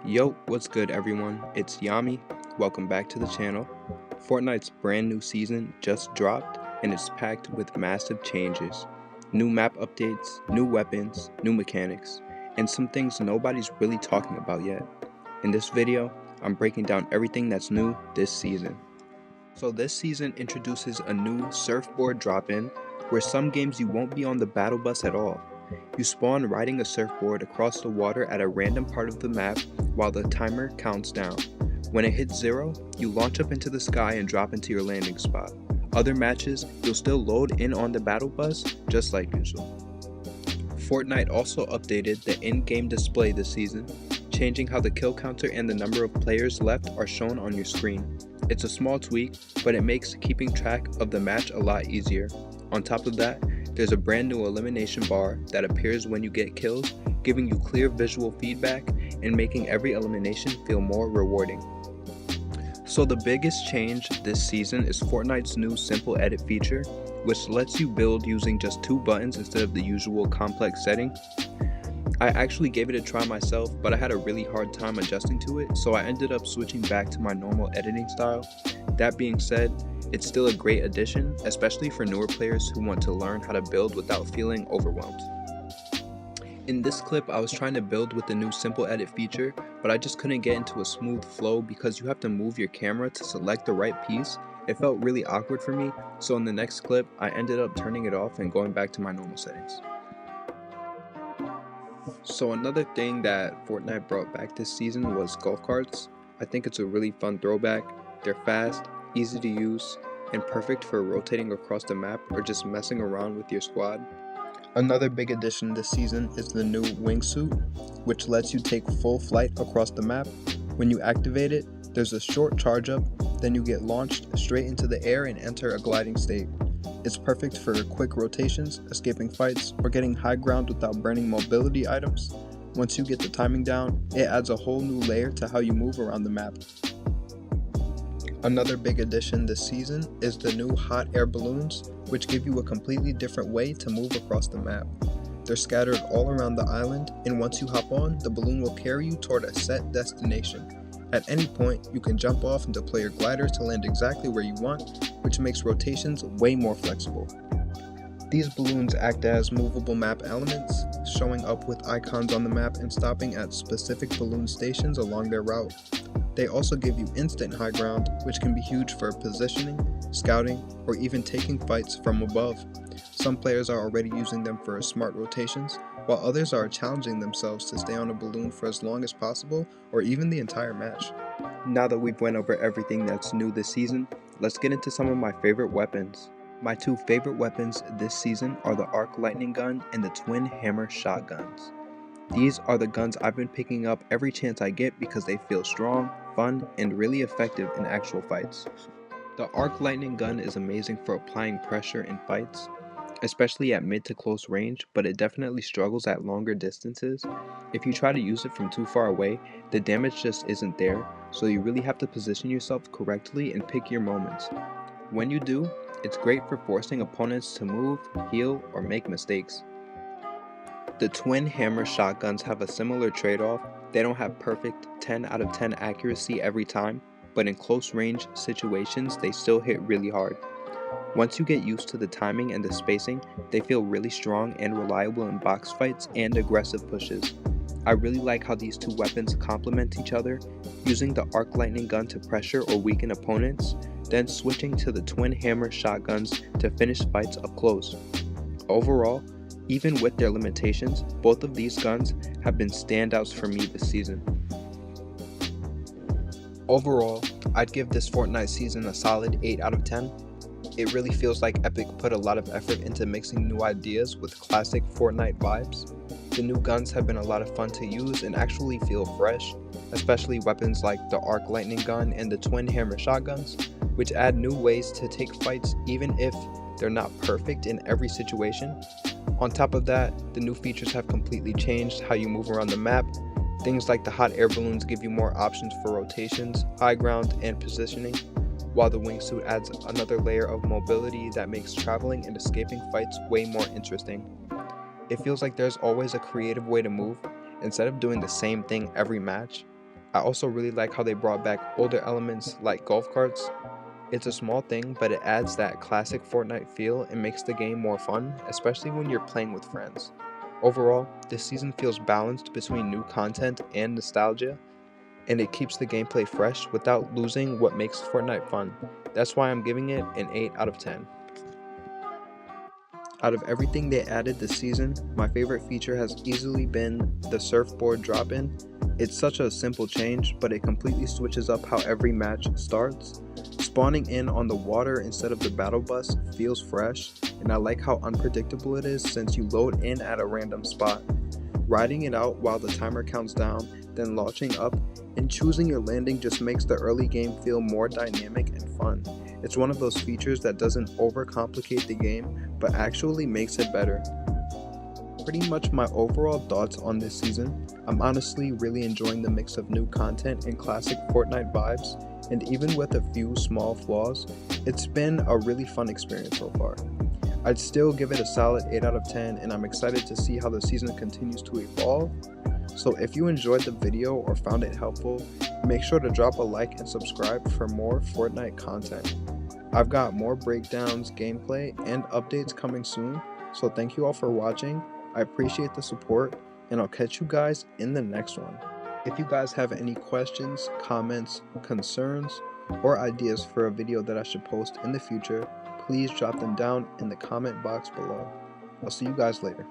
Yo, what's good everyone? It's Yami. Welcome back to the channel. Fortnite's brand new season just dropped and it's packed with massive changes. New map updates, new weapons, new mechanics, and some things nobody's really talking about yet. In this video, I'm breaking down everything that's new this season. So this season introduces a new surfboard drop-in where some games you won't be on the battle bus at all. You spawn riding a surfboard across the water at a random part of the map while the timer counts down. When it hits 0, you launch up into the sky and drop into your landing spot. Other matches, you'll still load in on the battle bus, just like usual. Fortnite also updated the in-game display this season, changing how the kill counter and the number of players left are shown on your screen. It's a small tweak, but it makes keeping track of the match a lot easier. On top of that, there's a brand new elimination bar that appears when you get kills, giving you clear visual feedback and making every elimination feel more rewarding. So the biggest change this season is Fortnite's new simple edit feature, which lets you build using just 2 buttons instead of the usual complex setting. I actually gave it a try myself, but I had a really hard time adjusting to it, so I ended up switching back to my normal editing style. That being said, it's still a great addition, especially for newer players who want to learn how to build without feeling overwhelmed. In this clip, I was trying to build with the new simple edit feature, but I just couldn't get into a smooth flow because you have to move your camera to select the right piece. It felt really awkward for me, so in the next clip, I ended up turning it off and going back to my normal settings. So another thing that Fortnite brought back this season was golf carts. I think it's a really fun throwback. They're fast, easy to use, and perfect for rotating across the map or just messing around with your squad. Another big addition this season is the new wingsuit, which lets you take full flight across the map. When you activate it, there's a short charge up, then you get launched straight into the air and enter a gliding state. It's perfect for quick rotations, escaping fights, or getting high ground without burning mobility items. Once you get the timing down, it adds a whole new layer to how you move around the map. Another big addition this season is the new hot air balloons, which give you a completely different way to move across the map. They're scattered all around the island, and once you hop on, the balloon will carry you toward a set destination. At any point, you can jump off and deploy your glider to land exactly where you want, which makes rotations way more flexible. These balloons act as movable map elements, showing up with icons on the map and stopping at specific balloon stations along their route. They also give you instant high ground, which can be huge for positioning, scouting, or even taking fights from above. Some players are already using them for smart rotations, while others are challenging themselves to stay on a balloon for as long as possible, or even the entire match. Now that we've went over everything that's new this season, let's get into some of my favorite weapons. My 2 favorite weapons this season are the arc lightning gun and the twin hammer shotguns. These are the guns I've been picking up every chance I get because they feel strong, fun, and really effective in actual fights. The arc lightning gun is amazing for applying pressure in fights, especially at mid to close range, but it definitely struggles at longer distances. If you try to use it from too far away, the damage just isn't there, so you really have to position yourself correctly and pick your moments. When you do, it's great for forcing opponents to move, heal, or make mistakes. The twin hammer shotguns have a similar trade-off. They don't have perfect 10 out of 10 accuracy every time, but in close range situations they still hit really hard. Once you get used to the timing and the spacing, they feel really strong and reliable in box fights and aggressive pushes. I really like how these 2 weapons complement each other, using the arc lightning gun to pressure or weaken opponents, then switching to the twin hammer shotguns to finish fights up close. Overall, even with their limitations, both of these guns have been standouts for me this season. Overall, I'd give this Fortnite season a solid 8 out of 10. It really feels like Epic put a lot of effort into mixing new ideas with classic Fortnite vibes. The new guns have been a lot of fun to use and actually feel fresh, especially weapons like the arc lightning gun and the twin hammer shotguns, which add new ways to take fights even if they're not perfect in every situation. On top of that, the new features have completely changed how you move around the map. Things like the hot air balloons give you more options for rotations, high ground, and positioning, while the wingsuit adds another layer of mobility that makes traveling and escaping fights way more interesting. It feels like there's always a creative way to move, instead of doing the same thing every match. I also really like how they brought back older elements like golf carts. It's a small thing, but it adds that classic Fortnite feel and makes the game more fun, especially when you're playing with friends. Overall, this season feels balanced between new content and nostalgia, and it keeps the gameplay fresh without losing what makes Fortnite fun. That's why I'm giving it an 8 out of 10. Out of everything they added this season, my favorite feature has easily been the surfboard drop-in. It's such a simple change, but it completely switches up how every match starts. Spawning in on the water instead of the battle bus feels fresh, and I like how unpredictable it is since you load in at a random spot. Riding it out while the timer counts down, then launching up, and choosing your landing just makes the early game feel more dynamic and fun. It's one of those features that doesn't overcomplicate the game, but actually makes it better. Pretty much my overall thoughts on this season. I'm honestly really enjoying the mix of new content and classic Fortnite vibes, and even with a few small flaws, it's been a really fun experience so far. I'd still give it a solid 8 out of 10, and I'm excited to see how the season continues to evolve. So if you enjoyed the video or found it helpful, make sure to drop a like and subscribe for more Fortnite content. I've got more breakdowns, gameplay, and updates coming soon, so thank you all for watching. I appreciate the support, and I'll catch you guys in the next one. If you guys have any questions, comments, concerns, or ideas for a video that I should post in the future, please drop them down in the comment box below. I'll see you guys later.